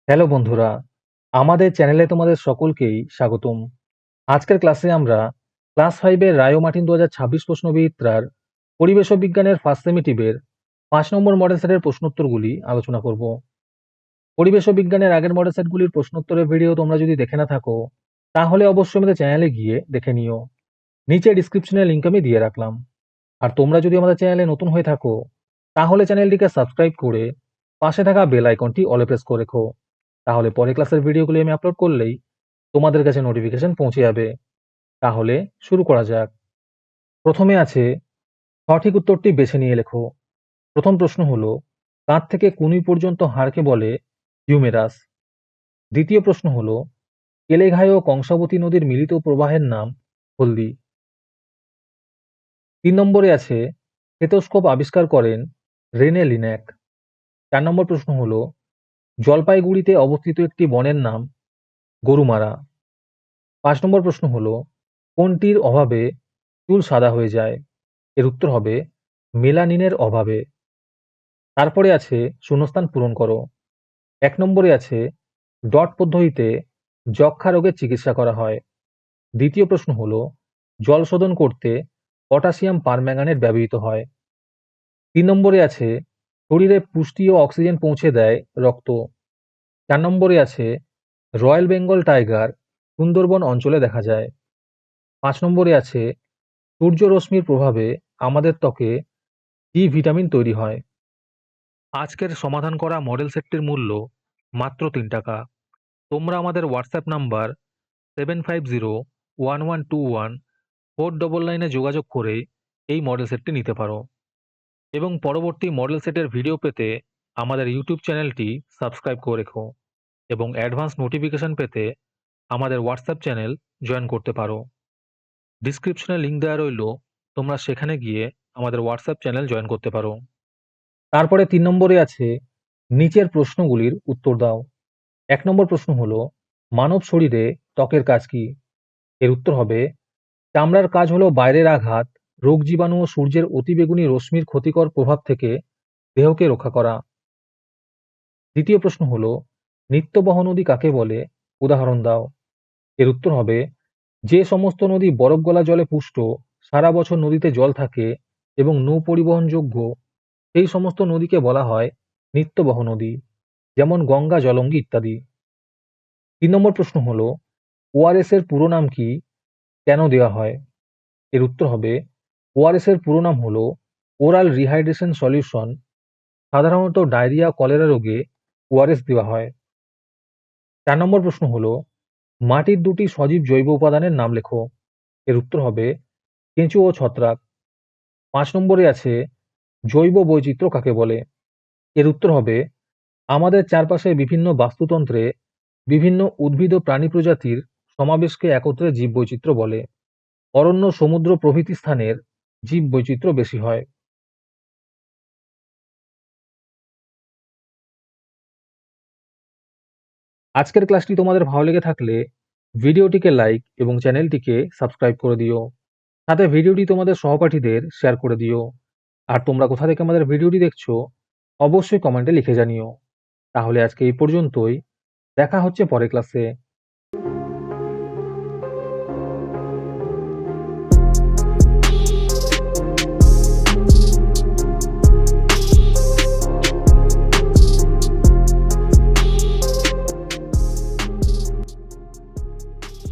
Hello বন্ধুরা, আমাদের চ্যানেলে তোমাদের সকলকেই স্বাগতম। আজকের ক্লাসে আমরা ক্লাস 5 এর রায় ও মার্টিন 2026 প্রশ্নবিচিত্রার পরিবেশ ও বিজ্ঞানের ফার্স্ট সেমিটিভের 5 নম্বর মডেল সেটের প্রশ্নোত্তরগুলি আলোচনা করব। পরিবেশ ও বিজ্ঞানের আগের মডেল সেটগুলির প্রশ্নোত্তরের ভিডিও তোমরা যদি দেখে না থাকো, তাহলে অবশ্যই আমাদের চ্যানেলে গিয়ে দেখে নিও। নিচে ডিসক্রিপশনে লিংক আমি দিয়ে রাখলাম। আর তোমরা যদি আমাদের চ্যানেলে নতুন হয়ে থাকো, তাহলে চ্যানেলটিকে সাবস্ক্রাইব করে পাশে থাকা বেল আইকনটি অলে প্রেস করে রেখো। তাহলে পরের ক্লাসের ভিডিওগুলি আমি আপলোড করলেই তোমাদের কাছে নোটিফিকেশন পৌঁছে যাবে। তাহলে শুরু করা যাক। প্রথমে আছে সঠিক উত্তরটি বেছে নিয়ে লেখো। প্রথম প্রশ্ন হলো, কাঁধ থেকে কুনুই পর্যন্ত হাড়কে বলে হিউমেরাস। দ্বিতীয় প্রশ্ন হলো, কেলেঘাই ও কংসাবতী নদীর মিলিত প্রবাহের নাম হলদি। 3 নম্বরে আছে স্টেথোস্কোপ আবিষ্কার করেন রেনে লিন্যাক। 4 নম্বর প্রশ্ন হলো, জলপাইগুড়িতে অবস্থিত একটি বনের নাম গরুমারা। 5 নম্বর প্রশ্ন হলো, কোনটির অভাবে চুল সাদা হয়ে যায়? এর উত্তর হবে মেলানিনের অভাবে। তারপরে আছে শূন্যস্থান পূরণ করো। 1 নম্বরে আছে ডট পদ্ধতিতে যক্ষ্মা রোগের চিকিৎসা করা হয়। দ্বিতীয় প্রশ্ন হলো, জল শোধন করতে পটাশিয়াম পারম্যাঙ্গানেট ব্যবহৃত হয়। 3 নম্বরে আছে শরীরে পুষ্টি ও অক্সিজেন পৌঁছে দেয় রক্ত। 4 নম্বরে আছে রয়্যাল বেঙ্গল টাইগার সুন্দরবন অঞ্চলে দেখা যায়। 5 নম্বরে আছে সূর্যরশ্মির প্রভাবে আমাদের ত্বকে ডি ভিটামিন তৈরি হয়। আজকের সমাধান করা মডেল সেটটির মূল্য মাত্র 3 টাকা। তোমরা আমাদের হোয়াটসঅ্যাপ নাম্বার 7501121499 যোগাযোগ করে এই মডেল সেটটি নিতে পারো এবং পরবর্তী মডেল সেটের ভিডিও পেতে আমাদের ইউটিউব চ্যানেলটি সাবস্ক্রাইব করে রেখো এবং অ্যাডভান্স নোটিফিকেশন পেতে আমাদের হোয়াটসঅ্যাপ চ্যানেল জয়েন করতে পারো। ডিসক্রিপশনে লিংক দেওয়া রইল, তোমরা সেখানে গিয়ে আমাদের হোয়াটসঅ্যাপ চ্যানেল জয়েন করতে পারো। তারপরে 3 নম্বরে আছে নিচের প্রশ্নগুলির উত্তর দাও। 1 নম্বর প্রশ্ন হলো, মানব শরীরে ত্বকের কাজ কি? এর উত্তর হবে চামড়ার কাজ হলো বাইরের আঘাত, রোগ জীবাণু ও সূর্যের অতিবেগুনি রশ্মির ক্ষতিকর প্রভাব থেকে দেহকে রক্ষা করা। দ্বিতীয় প্রশ্ন হলো, নিত্যবহ নদী কাকে বলে? উদাহরণ দাও। এর উত্তর হবে যে সমস্ত নদী বরফ গলা জলে পুষ্ট, সারা বছর নদীতে জল থাকে এবং নৌ পরিবহনযোগ্য, সেই সমস্ত নদীকে বলা হয় নিত্যবহ নদী, যেমন গঙ্গা, জলঙ্গি ইত্যাদি। 3 নম্বর প্রশ্ন হলো, ওআরএস এর পুরো নাম কি? কেন দেওয়া হয়? এর উত্তর হবে ওআরএস এর পুরো নাম হলো ওরাল রিহাইড্রেশন সলিউশন। সাধারণত ডায়রিয়া, কলেরা রোগে ওআরএস দেওয়া হয়। 4 নম্বর প্রশ্ন হলো, মাটির দুটি সজীব জৈব উপাদানের নাম লেখো। এর উত্তর হবে কেঁচো ও ছত্রাক। 5 নম্বরে আছে জৈব বৈচিত্র্য কাকে বলে? এর উত্তর হবে আমাদের চারপাশে বিভিন্ন বাস্তুতন্ত্রে বিভিন্ন উদ্ভিদ ও প্রাণী প্রজাতির সমাবেশকে একত্রে জীববৈচিত্র্য বলে। অরণ্য, সমুদ্র প্রভৃতি স্থানের জীববৈচিত্র্য বেশি হয়। আজকের ক্লাসটি তোমাদের ভালো লেগে থাকলে ভিডিওটিকে লাইক এবং চ্যানেলটিকে সাবস্ক্রাইব করে দিও। সাথে ভিডিওটি তোমাদের সহপাঠীদের শেয়ার করে দিও। আর তোমরা কোথা থেকে আমাদের ভিডিওটি দেখছো অবশ্যই কমেন্টে লিখে জানিও। তাহলে আজকে এই পর্যন্তই। দেখা হচ্ছে পরের ক্লাসে।